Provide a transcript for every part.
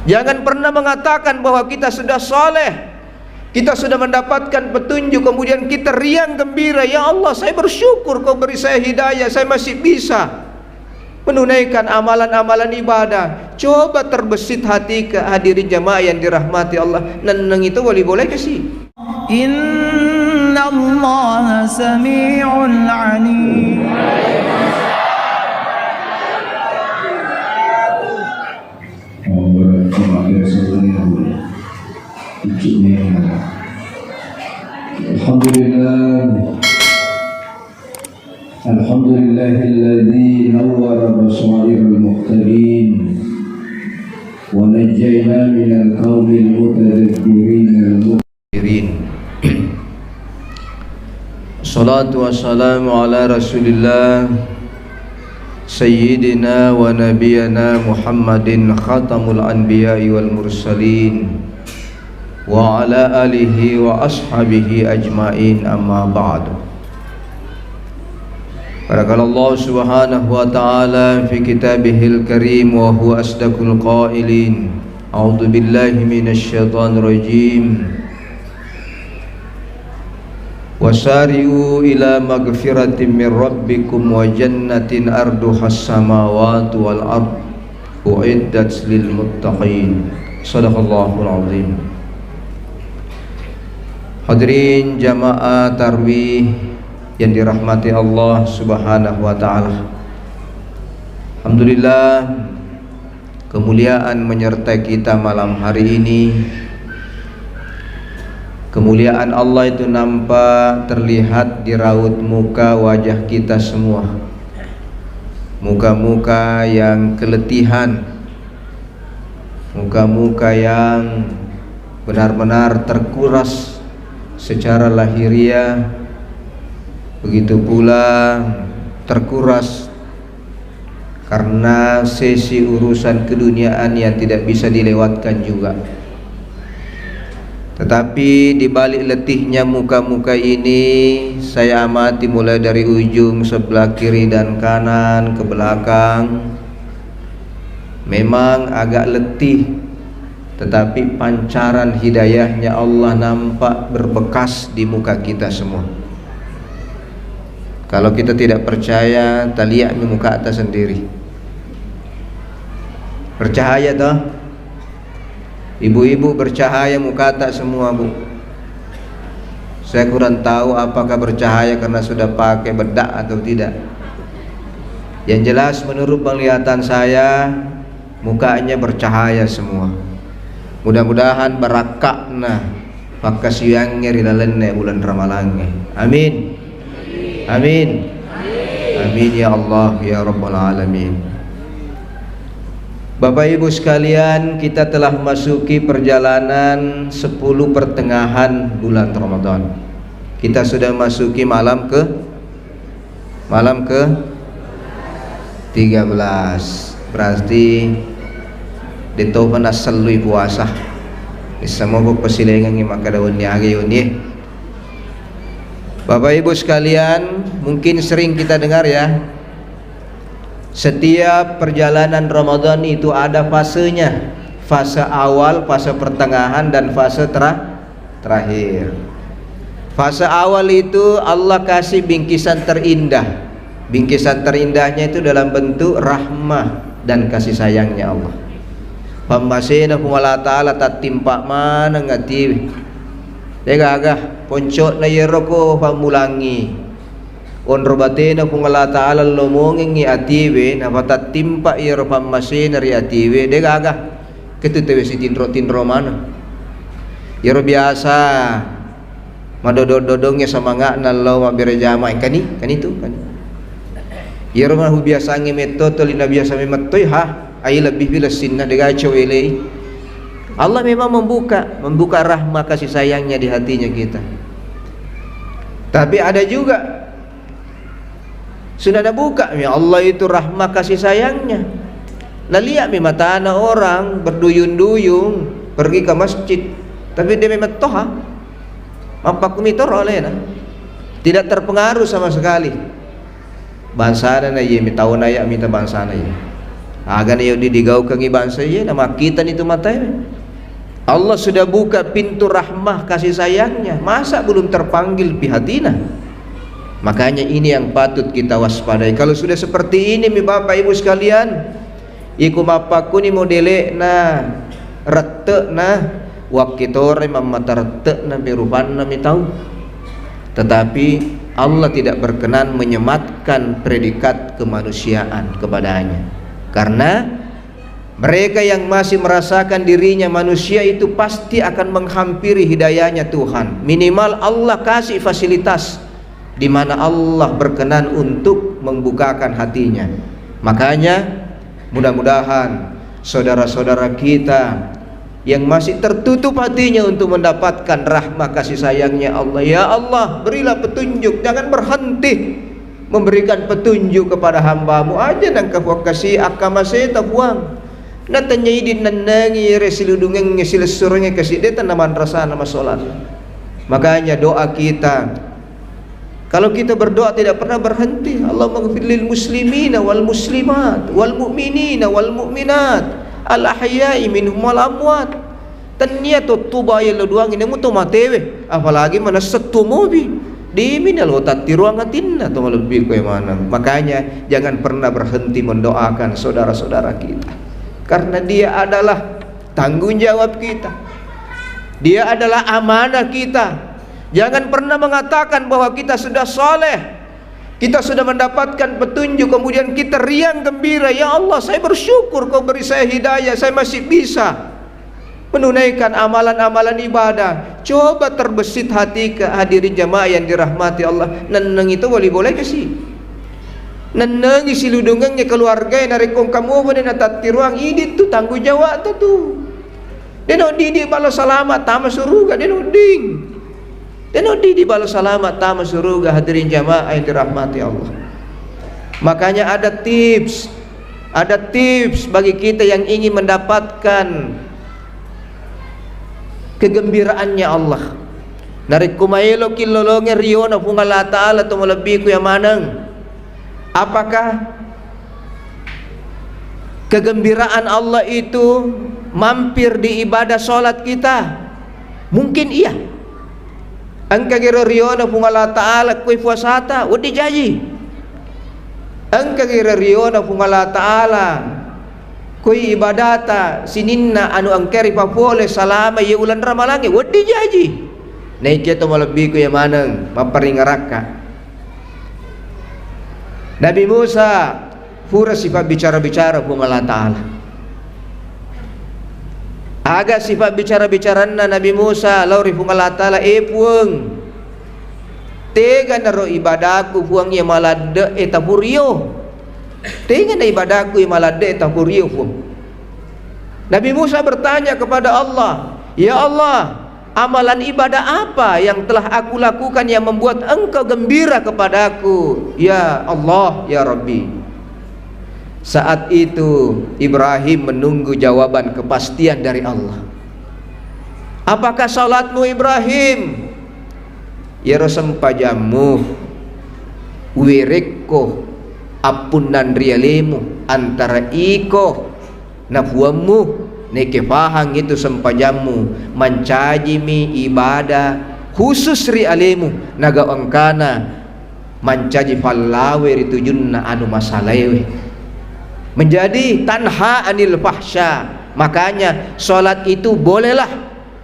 Jangan pernah mengatakan bahwa kita sudah soleh, kita sudah mendapatkan petunjuk, kemudian kita riang gembira, ya Allah saya bersyukur kau beri saya hidayah, saya masih bisa menunaikan amalan-amalan ibadah. Coba terbesit hati ke hadirin jamaah yang dirahmati Allah. Neneng itu boleh-boleh kasih. Inna Allah sami'un alim. Alhamdulillahilladzi nawwara basairal muhtadin wa najjayna minal qaumil mutadabbirin. Salatu wassalamu ala Rasulillah Sayyidina wa nabiyana Muhammadin khatamul anbiya'i wal mursalin wa ala alihi wa ashabihi ajma'in, amma ba'du. Qala Allah subhanahu wa ta'ala fi kitabihil karim wa huwa asdaqul qailin. A'udzu billahi minasy syaithanir rajim. Wasari'u ila magfiratin min rabbikum wa jannatin arduhas samawati wal ard uiddat lil muttaqin. Shadaqallahul azim. Hadirin jamaah tarawih yang dirahmati Allah subhanahu wa ta'ala, alhamdulillah kemuliaan menyertai kita malam hari ini. Kemuliaan Allah itu nampak terlihat di raut muka wajah kita semua, muka-muka yang keletihan, muka-muka yang benar-benar terkuras secara lahiriah, begitu pula terkuras karena sesi urusan keduniaan yang tidak bisa dilewatkan juga. Tetapi di balik letihnya muka-muka ini, saya amati mulai dari ujung sebelah kiri dan kanan ke belakang, memang agak letih, tetapi pancaran hidayahnya Allah nampak berbekas di muka kita semua. Kalau kita tidak percaya, kita lihat di muka atas sendiri. Bercahaya toh? Ibu-ibu bercahaya muka atas semua, Bu. Saya kurang tahu apakah bercahaya karena sudah pakai bedak atau tidak. Yang jelas menurut penglihatan saya, mukanya bercahaya semua. Mudah-mudahan barakakna pakasiyange rilalenne bulan Ramalange. Amin. Amin. Amin ya Allah ya Rabbal Alamin. Bapak Ibu sekalian, kita telah masuki perjalanan 10 pertengahan bulan Ramadan. Kita sudah masuki malam ke 13. Berarti ditopan asalui puasa. Semoga persilengan yang maka daun niage yun. Bapak Ibu sekalian, mungkin sering kita dengar ya, setiap perjalanan Ramadan itu ada fasenya. Fase awal, fase pertengahan, dan fase terakhir. Fase awal itu Allah kasih bingkisan terindah. Bingkisan terindahnya itu dalam bentuk rahmah dan kasih sayangnya Allah. Pamasena kumala ta'ala tatimpak mana ngati dega agah poncot na yero ko pamulangi on robatena kumala ta'ala lomongin ngi atiwe na patatimpak yero pamasena ri atiwe dega agah ketutewe si tinro mana yero biasa madodododongnya sama ngak nalaw mabirejama kan itu kan yero mah biasa ngi metoto lina biasa memetoy ha ay lebih bilasin na dega cowele. Allah memang membuka rahmat kasih sayangnya di hatinya kita. Tapi ada juga sudah ada buka ya Allah itu rahmat kasih sayangnya. Nah lihat mata anak orang berduyun-duyung pergi ke masjid, tapi dia memang toha apa kumitor oleh tidak terpengaruh sama sekali. Bangsa na ye tahu na ya minta bangsa na ye. Agan yo digau kang bangsa ye nama kita itu mata. Allah sudah buka pintu rahmah kasih sayangnya, masa belum terpanggil pihatina? Makanya ini yang patut kita waspadai. Kalau sudah seperti ini mi Bapak Ibu sekalian, iku mapaku ni modele na rete na wakitore mamata rete na birupan na mi tahu. Tetapi Allah tidak berkenan menyematkan predikat kemanusiaan kepadanya, karena mereka yang masih merasakan dirinya manusia itu pasti akan menghampiri hidayahnya Tuhan. Minimal Allah kasih fasilitas di mana Allah berkenan untuk membukakan hatinya. Makanya mudah-mudahan saudara-saudara kita yang masih tertutup hatinya untuk mendapatkan rahmah kasih sayangnya Allah, ya Allah berilah petunjuk, jangan berhenti memberikan petunjuk kepada hamba-Mu aja dan kasih akamase tapuang. Natanya idin nanangi resiludungeng ngesilesurnya kasih dia tanaman rasa nama solat. Makanya doa kita, kalau kita berdoa tidak pernah berhenti. Allahumma ghfir lil muslimina wal muslimat wal mu'minina wal mu'minat al ahya'i minhum wal amwat. Tanya tuba ya lo doang ini mutu matewe, apalagi mana setu mobi di minal otati ruang hatinna atau lebih ke mana. Makanya jangan pernah berhenti mendoakan saudara-saudara kita, karena dia adalah tanggung jawab kita, dia adalah amanah kita. Jangan pernah mengatakan bahwa kita sudah soleh, kita sudah mendapatkan petunjuk, kemudian kita riang gembira, ya Allah saya bersyukur Kau beri saya hidayah, saya masih bisa menunaikan amalan-amalan ibadah. Coba terbesit hati ke hadirin jamaah yang dirahmati Allah, neneng itu boleh kasih nenengi siludungangnya keluarga yang dari kong kamu pada natati ruang ini tuh tanggung jawab tuh. Deno di balas selamat tama suruga deno di balas selamat tama suruga. Hadirin jamaah yang dirahmati Allah. Makanya ada tips bagi kita yang ingin mendapatkan kegembiraannya Allah. Narik kumailo kilolonge riona pungala ta'ala tu lebih ku yang manang. Apakah kegembiraan Allah itu mampir di ibadah solat kita? Mungkin iya. Angka gira riona pungala ta'ala kui puasata wadi jaji. Angka gira riona pungala ta'ala kui ibadata sininna anu angkeri papole salama ye ulan ramalange wadi jaji. Naik kita lebih ku yang manang maparingaraka. Nabi Musa pura sifat bicara-bicara pun Allah Ta'ala. Agak sifat bicara-bicarana Nabi Musa lauri pun Allah Ta'ala puang tega naro ibadahku puang yang malade etapurio. Tega na ibadahku yang malade etapurio puang. Nabi Musa bertanya kepada Allah, ya Allah, amalan ibadah apa yang telah aku lakukan yang membuat Engkau gembira kepadaku? Ya Allah, ya Rabbi. Saat itu Ibrahim menunggu jawaban kepastian dari Allah. Apakah salatmu Ibrahim? Ya rosempajamu wirikko apunan rialemu antara iko nafuamu neke pahang itu sempajamu mancajimi ibadah khusus ri alemu naga angkana mancaji fallawe ritujunna anu masalewe menjadi tanha anil fahsya. Makanya salat itu bolehlah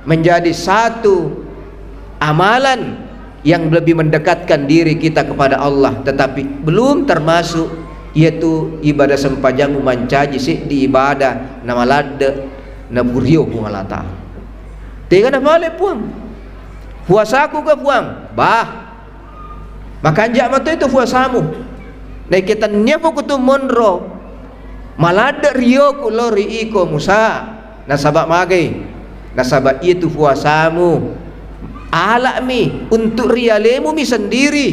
menjadi satu amalan yang lebih mendekatkan diri kita kepada Allah, tetapi belum termasuk yaitu ibadah sempajamu mancaji sih di ibadah nama lade na burio pungalata. Tiga na male puang. Puasaku ke puang. Bah. Makanja mato itu puasamu. Na kita nyepo kutu monro. Malade rio ku lori iko Musa. Nasabak magay. Nasabak itu puasamu. Alami untuk rialemu mi sendiri.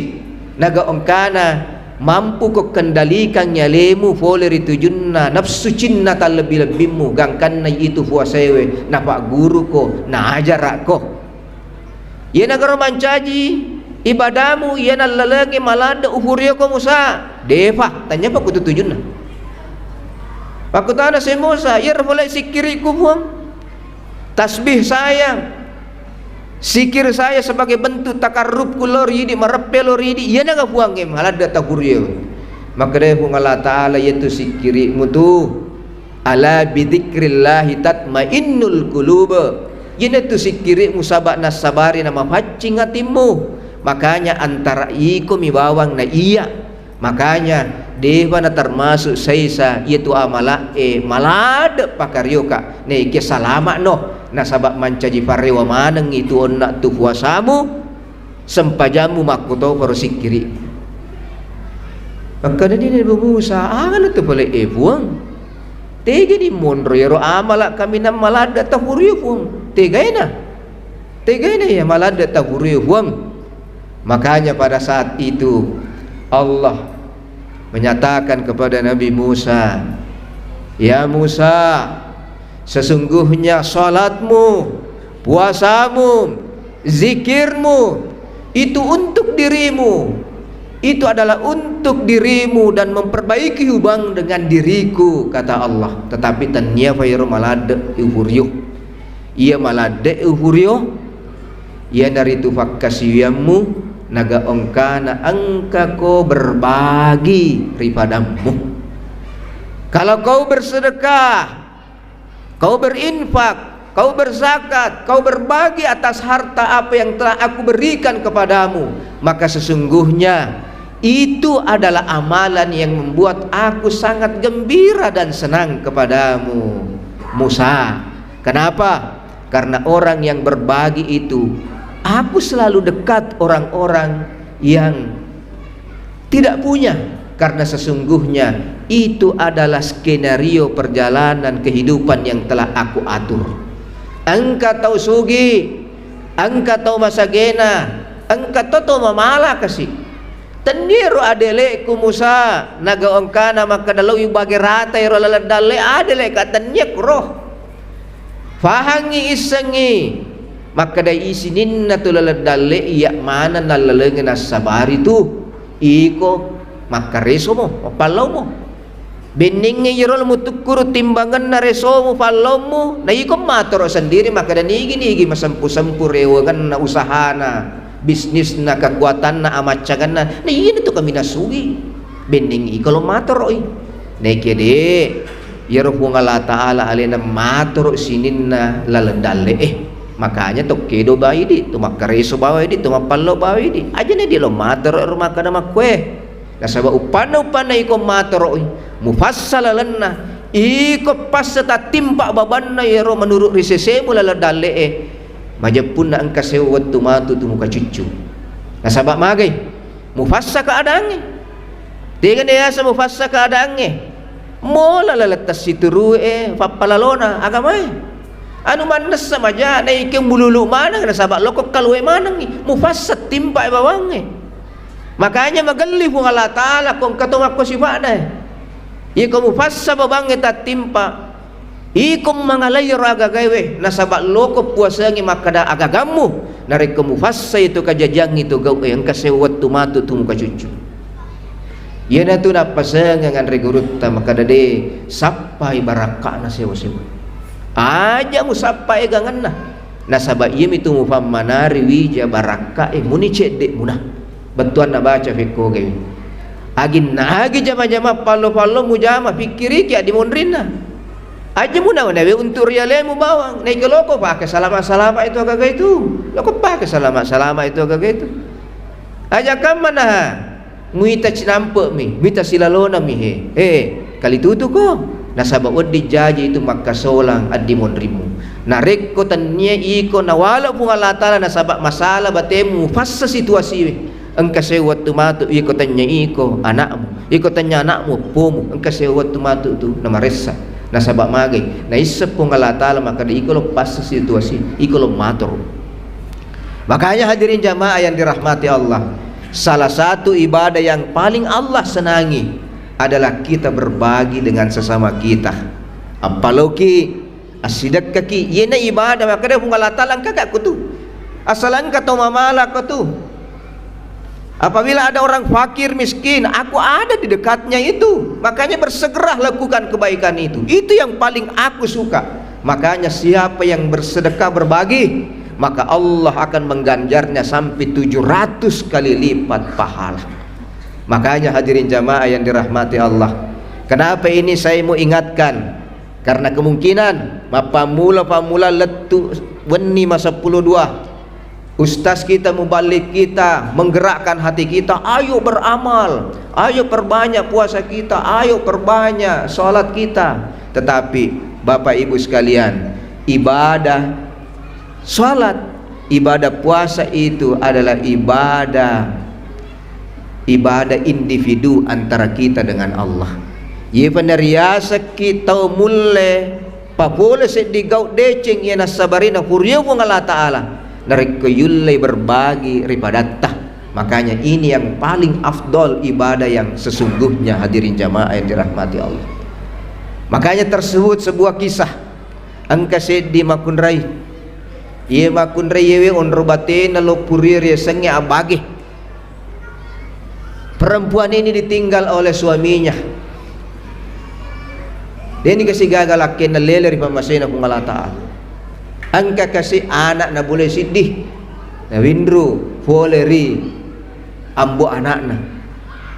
Naga ongkana mampu kau kendalikan nyalemu foleh ritujunna nafsu cinna terlebih-lebihmu gangkan itu puasewe napak guru ko na ajar ko ia negara mancaji ibadamu ia nalalagi malada uhuria ko Musa deva tanya apa kutujunna Pakutana si Musa, ya boleh sikiriku buang. Tasbih saya, sikir saya sebagai bentuk takarrub kulor yidi marepelor yidi, iya naga buang em halada takurio. Maka dia pun Allah Ta'ala yaitu sikirimu tu ala bidzikrillahi tatmainnul qulub. Yana tu sikirimu sabak nasabari nama pacing hatimu. Makanya antara iko mi bawang na iya. Makanya dewa na termasuk saisa yaitu amala malada pakaryoka ne ke salama no nasabak mancaji parewa maneng itu onak tu puasamu sempajamu makuto baru sikiri. Maka dia Nabi Musa ana tu boleh buang tega di monro yaro amala kami nam malada tahuriu buang tegaina ya malada tahuriu buang. Makanya pada saat itu Allah menyatakan kepada Nabi Musa, ya Musa, sesungguhnya salatmu, puasamu, zikirmu itu untuk dirimu, itu adalah untuk dirimu dan memperbaiki hubungan dengan diriku, kata Allah. Tetapi tanya fayru malade uhuriyo, ia malade uhuriyo, ia dari tufakkasiyamu naga ongkana angka kau berbagi ripadamu. Kalau kau bersedekah, kau berinfak, kau berzakat, kau berbagi atas harta apa yang telah aku berikan kepadamu, maka sesungguhnya itu adalah amalan yang membuat aku sangat gembira dan senang kepadamu, Musa. Kenapa? Karena orang yang berbagi itu, aku selalu dekat orang-orang yang tidak punya, karena sesungguhnya itu adalah skenario perjalanan kehidupan yang telah aku atur. Engkau tahu sugi, engkau tahu masagena, engkau tahu mamala kasih. Teniru adele ku Musa naga ongkana maka dalau ibagi rata iro laladale adele katanya roh fahangi isengi maka dai isinin na tulaladalle iya mana nalalengin asabari tu iko maka reso mo palaw mo bening ngirol mo tukuro timbangan na reso mo palaw mo na iko matoro sendiri maka danigi masampu-sampu rewangan na usahana bisnis na kekuatan na amatsagan na iyan ito kami nasugi bening iko lo matoro na ikede yaro po nga Allah Ta'ala alina matoro sinin na laladale makanya tokedo bayi di tumakareso bayi di tumapalo bayi di aja nih di lo matoro rumah kana makwe nasaba upana iko matoro mufassalalan na iko pas ta timpa baban na yaro menurut risese mulala dale majapun na ang kasewat tumatu tumuka cucu nasaba magay mufassa kaadaange dengan dia sa mufassa kaadaange mo lalalatas situru papalalona agamay anu man nasa maja na ikang bululu manang nasaba lokok kaluwe manang mufassa timpa bawange makanya magali po Allah Ta'ala kung katungak ko si Fada iko mufassa babange tatimpa ikom mga layo agagaywe nasaba loko puasangi makada agagamu narik mufassa itu kajajang itu gawe ang kasewat tumatu tumuka cucu yan na ito napasangan rigurutta makada de sapay baraka na sewa-sewa aja mo sapay gangan na nasaba iyem itu mufamanari wija baraka muni cedek muna batuan na baca fikko gawe agin na agi jama-jama palo-palo mu jama fikiri kya dimonrin na aja muna nawe untuk riale mu bawang naik loko pakai salama-salama itu agak itu loko pakai salama-salama itu agak itu aja kam mana muita cinampe mi muita silalona mi kali tutu ko nasaba odi jaji itu makasolang adimon rimu narek ko tanya iko nawala pung Allah Ta'ala nasaba masalah batemu fasa situasi ang kasewat tumatu iko tanya iko anakmu iko tanya anakmu pomu ang kasewat tumatu tu namaresa nasaba magay naisap pung Allah Ta'ala maka di iko lo fasa situasi iko lo matur. Makanya hadirin jamaah yang dirahmati Allah, salah satu ibadah yang paling Allah senangi adalah kita berbagi dengan sesama kita. Apaloki asidak kaki yena ibadah maka dia pun Allah Ta'ala kakak kutu asalan kata mamala kutu Apabila ada orang fakir miskin, aku ada di dekatnya itu. Makanya bersegera lakukan kebaikan itu. Itu yang paling aku suka. Makanya siapa yang bersedekah berbagi, maka Allah akan mengganjarnya sampai 700 kali lipat pahala. Makanya hadirin jamaah yang dirahmati Allah, kenapa ini saya mau ingatkan? Karena kemungkinan pamula letu weni masa 12 ustaz kita, mubalik kita, menggerakkan hati kita, ayo beramal, ayo perbanyak puasa kita, ayo perbanyak sholat kita. Tetapi Bapak Ibu sekalian, ibadah sholat, ibadah puasa itu adalah ibadah individu antara kita dengan Allah. Ye peneriasa kita mulle papole sedigau deceng ye nasabarina furiyo Allah Ta'ala narek yulle berbagi ribadattah. Makanya ini yang paling afdol ibadah yang sesungguhnya hadirin jamaah yang dirahmati Allah. Makanya tersebut sebuah kisah angka seddi makunrai ye makunrai yewe onrobate nalopurir ye senge abage. Perempuan ini ditinggal oleh suaminya. Dia ini kasih gagal akin na lele ri pamasay na kung Allah Ta'ala. Angka kasi anak na boleh sidih na windro foleri ambo anak na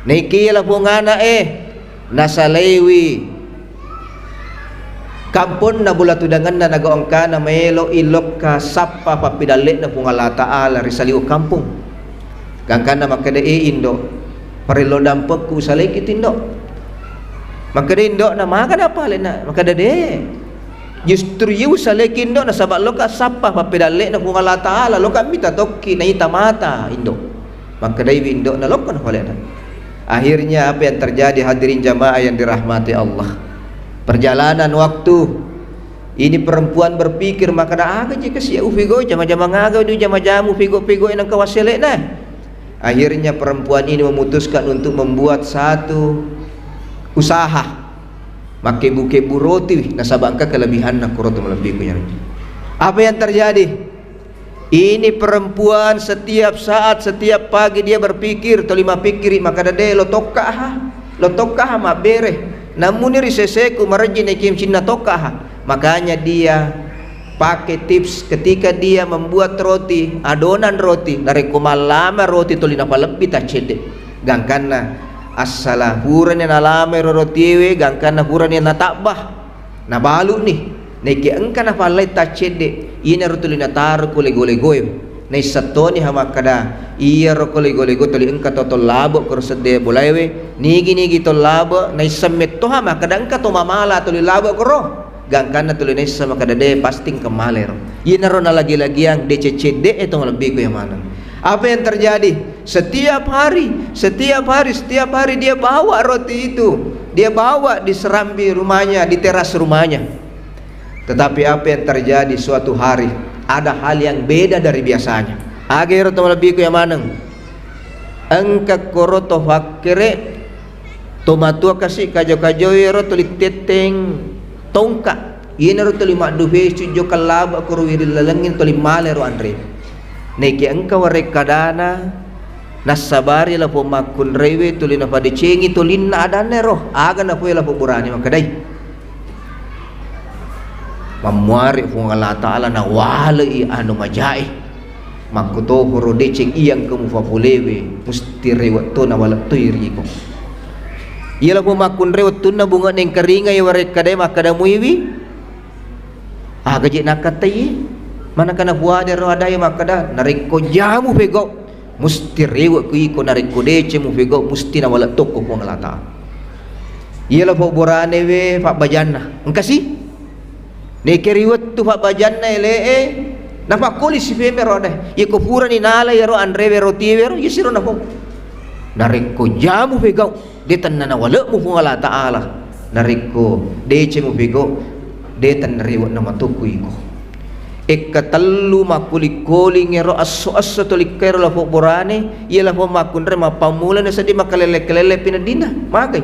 naikila po nga na nasa lewi kampon na bulatudangan na nagaong ka na mayelo ilok ka sapa papidalit na po Allah Ta'ala risaliw kampong gangkan na makadaiindo parilo dampag ku salay kitindo makadindo na makadapalin na makadade. Justru yu salekin do na sabak loka sapa papedale na kung Allah Ta'ala loka mita tokki na itamata indo maka dai indo na loka na wala. Akhirnya apa yang terjadi hadirin jamaah yang dirahmati Allah, perjalanan waktu ini perempuan berpikir maka dah aga jika si ufigo jama-jama ngagaw du jama-jamu figo-figo nang kawasele na. Akhirnya perempuan ini memutuskan untuk membuat satu usaha make buke-bu roti nasabangka kelebihan nak roti melebih punya. Apa yang terjadi? Ini perempuan setiap saat, setiap pagi dia berpikir tolima pikiri maka dade lo tokkah ma bere namun iri seseku marji nekim cinna tokkah. Makanya dia pakai tips ketika dia membuat roti, adonan roti dari kumalama roti tolina palebih tak cedek gangkana asala huran yang alame rorotiwe gangkan na huran yang natabah na balu nih neki engka na palai tacede ina rotuli na taru kule gole-goy na isatoni hamakada iya rokole gole-goy tuli engka totol labo korosede bolaiwe nigi tol labo na isamet to hamakada engka to mamala tuli labo koro gangkan na tuli na isa makada de pasting kemaler ina ro na lagi-lagi yang dececede etong lebih ko yang mana. Apa yang terjadi? Setiap hari dia bawa roti itu, dia bawa di serambi rumahnya, di teras rumahnya. Tetapi apa yang terjadi suatu hari ada hal yang beda dari biasanya. Agar to lebih ku yang maneng. Engka koroto fakire tomatua kasih kajo-kajo ro tulik teteng tongka. Ina ro tulik makdufe sujo kalaba kuruwiril lalangin tulik malero andre. Neki engkau rekadana nasabari la po makun rewe tulin na padicengi tulin na adane roh aga na po la po burani makadai mamuari po Allah Ta'ala na wala i anu majai makuto horo deceng iyang kamu fapulewe musti rewat to na wala to iriko iya la po makun rewat to na bunga neng karinga ya rekadai makadamuiwi aga je nakatai mana kana buade ro adai makada nariko jamu pego musti rewa ku iko nariko dece mu pego musti na wala toko ko ngalata yela po borane we pak bajanna engkasi ne keriwat tu pak bajanna ele na pakuli si feme ro adai iko pura ni nala yaro andrewe ro tiwero yisiro na po nariko jamu pego detan na wala mu ko ngalata ala nariko dece mu pego detan rewa na matuku iko ikatalu makuli-kuli ngero aso-aso tolikero la po borane iya la po makundre mapamula na sadi makalele-kelele pinadina magay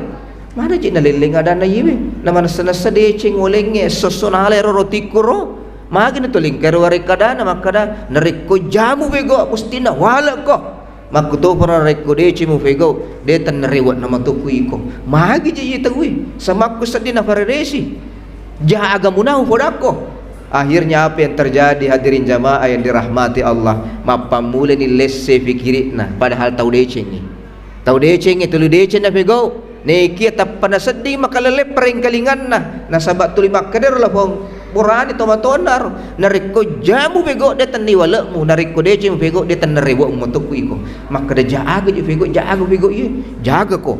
mana je naliling ada na yiwe naman sa deceng olenge sosonale ro rotikuro magay na tolingkero rekada na makada nariko jamu bego mustina wala ko makuto para rekodeci mu fego de tan rewat nama tu kuiko magi je tahu sama ku sedina faresi jah agamuna fodako. Akhirnya apa yang terjadi hadirin jamaah yang dirahmati Allah, mapamule ni lesse fikirina padahal tahu deceng itu lu deceng na fego neki tapana sedih makalale pereng kalingan na sabat tuli makader lah bong burani tomatonar nariko jamu fego de tan niwalemu nariko deceng fego de tan rewo motok iko maka de jaga je fego ye jaga ko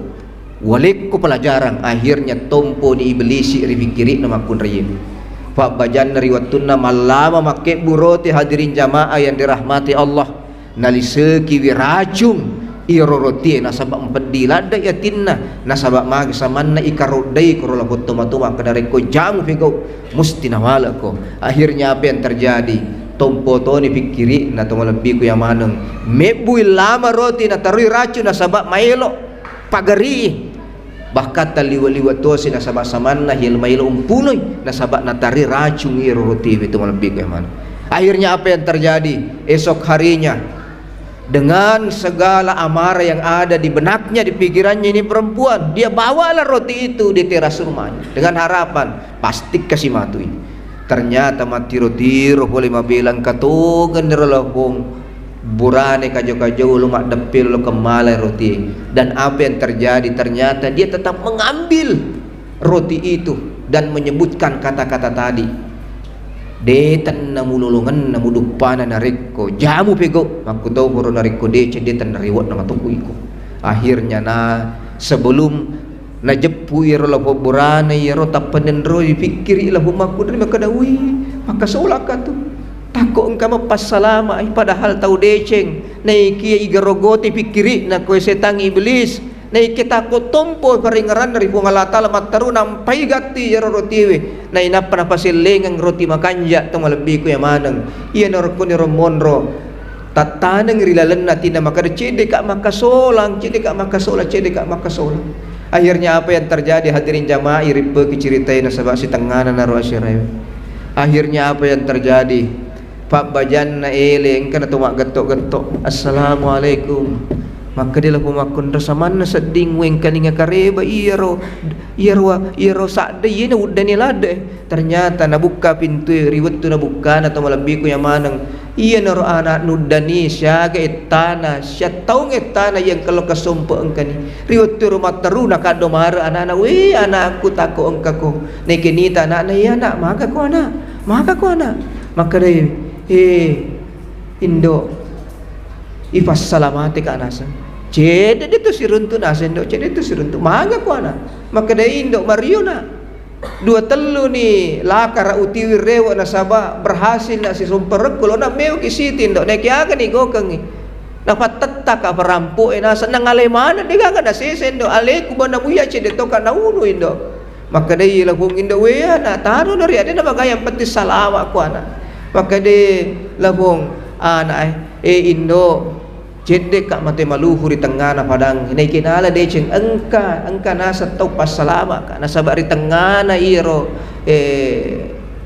walik ko pelajaran. Akhirnya tompo ni iblisi rifikiri nama kun riyim Pak bajan riwatuna malama make buroti hadirin jamaah yang dirahmati Allah naliseki wiracung iroroti nasabak empedilada yatinna nasabak magi samanna ikarodai korola tuma kadare ko jamu figo musti nawala ko. Akhirnya apa yang terjadi tompo toni pikiri na tomo lebih ku yang maneng mebui lama roti na tarui racun nasabak maelo pagari bahkan taliwa-liwa tosi nasabak samanna hil maelo umpunoi nasabak natari racun iroroti itu lebih ku yang mana. Akhirnya apa yang terjadi esok harinya dengan segala amarah yang ada di benaknya, di pikirannya ini perempuan, dia bawalah roti itu di teras rumahnya dengan harapan pasti kasih matui. Ternyata mati roti boleh mabilang katogan nerolong burane kajo-kajo lu mak depil lu kemalai roti. Dan apa yang terjadi ternyata dia tetap mengambil roti itu dan menyebutkan kata-kata tadi. Detan namu lolongan namu dupana nariko jamu pego makuto koro nariko dece detan nariwat nama tuku iko. Akhirnya sebelum najepu iro lapo burane iro tapanen ro dipikiri lahu makudri makadawi maka solaka tu tako engka mapas salama padahal tahu deceng naiki igarogoti pikiri na kue setang iblis naiki tako tompo paringaran dari pungalata lamat taru nampai gati iro rotiwe na inapa na pasilengang roti makanja tong lebih ku yang maneng iya norko ni romonro tataneng rilalan natin na makada cedeka makasolang akhirnya apa yang terjadi hadirin jamaah iripe keceritain nasabak si tenganan na roasyirai. Akhirnya apa yang terjadi pak bajan na eleng kana tumak getok-getok assalamualaikum maka dia laku makun rasa mana seding weng kaninga kareba iro sakde yena udani lade. Ternyata nabuka pintu riwet tu nabuka atau malabiku yang manang iya naro anak nudani syaga etana syataung etana yang kalau kesumpo engkani riwet tu rumah teru nakado mara anak-anak we anakku tako engkako nekenita anak iya anak maka ko anak maka dai indo ifas salamati ka anasan cede itu siruntu nasen dok cede itu siruntu maga ko anak maka dai indo mariona dua telu ni lakar utiwi rewa nasaba berhasil na si sumper kulo na meu kisitin dok neki aga ni gokeng ni dapat tetak ka perampu nasa nangale mana diga ka nasesen dok aleku bana buya cede to kana unu indo maka dai lahung indo we ana taru dari ade na bagayang pati salawa ko anak maka dai lahung anak indo cedek kak mate maluhur di tengah na padang hinay kinala deceng engka nasa tau pasalama ka nasa bari tengah na iro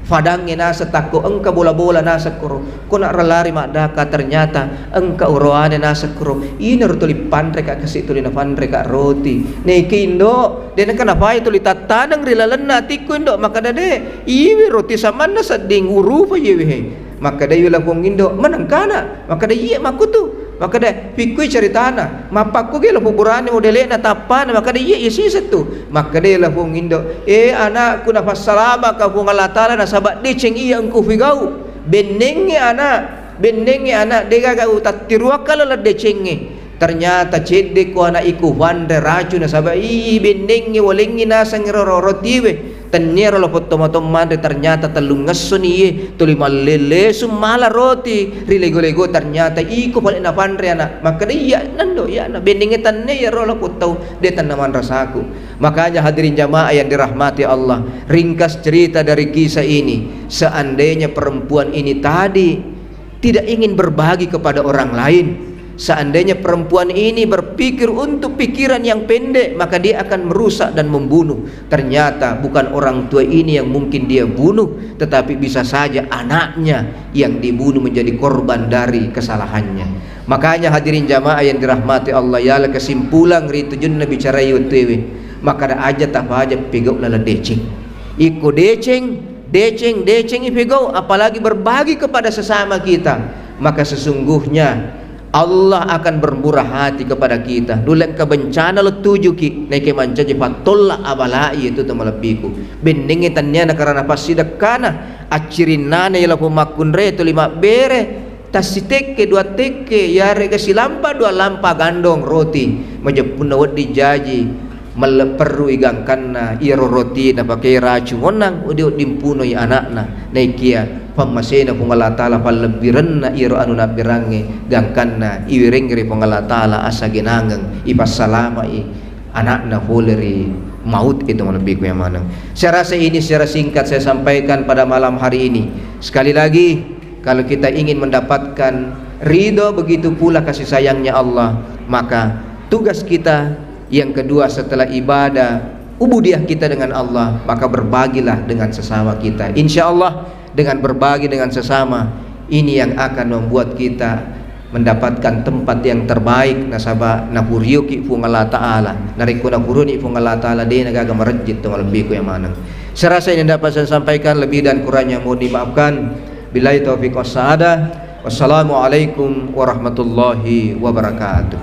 fadang nasa tako engka bola-bola nasa kuro kuna ralari madaka ternyata engka uroane nasa kuro ina rutuli pandre ka kasi tuli na pandre ka roti nei kindo den kana pai tuli tatanang rilalan na tikundo maka dade iwi roti samana sading urupa yewe maka dayu lakong indo manangkana maka dayi makutu maka dah pikui ceritana mapaku ge lapu burane modele na tapan maka dia isi satu maka dia lapu ngindo anakku na pasalama ka pungalatala na sabat deceng iya engku figau benenge anak dega ga utattirua kala la decenge ternyata cede ko anak iku wande racun na sabat benenge walengi na sangroro rotiwe teniero lo foto-foto mande ternyata telung ngesun iye tuli malele sumala roti rilego-lego ternyata iku balik na pandre anak maka dia nando ya na bendinge tanne ya rolo kutau dia tanaman rasaku. Makanya hadirin jamaah yang dirahmati Allah, ringkas cerita dari kisah ini, seandainya perempuan ini tadi tidak ingin berbagi kepada orang lain, seandainya perempuan ini berpikir untuk pikiran yang pendek, maka dia akan merusak dan membunuh. Ternyata bukan orang tua ini yang mungkin dia bunuh, tetapi bisa saja anaknya yang dibunuh menjadi korban dari kesalahannya. Makanya hadirin jamaah yang dirahmati Allah, ya kesimpulan ritu junna bicara yutewe, maka ada aja tak aja pegau lala deceng. Iko deceng ipegau, apalagi berbagi kepada sesama kita, maka sesungguhnya Allah akan bermurah hati kepada kita. Dulang kebencana lo tuju ki naik manca jepatolla abalai itu temalapiku bendingitannya na karena pasti dekana acirinana yala pumakun re tu lima bere tasiteke dua teke ya rega silampa dua lampa gandong roti majapuna wadi jaji meleperu igangkanna iro roti na pakai racu wonang udi dimpuno ya anakna naikia pamasena pungala taala pallebirenna iro anu nabirange gangkanna iwirengri pungala taala asa genangeng ipasalama i anakna holeri maut itu lebih yang mana. Saya rasa ini secara singkat saya sampaikan pada malam hari ini. Sekali lagi, kalau kita ingin mendapatkan ridho begitu pula kasih sayangnya Allah, maka tugas kita yang kedua setelah ibadah ubudiah kita dengan Allah, maka berbagilah dengan sesama kita. Insya Allah dengan berbagi dengan sesama ini yang akan membuat kita mendapatkan tempat yang terbaik nasaba nakuriyuki fungala ta'ala nariku nakuruni fungala ta'ala dia nagaga merejit tu lebih yang mana. Saya rasa ini dapat saya sampaikan, lebih dan kurangnya mohon dimaafkan. Billahi taufiq wassadah. Wassalamualaikum warahmatullahi wabarakatuh.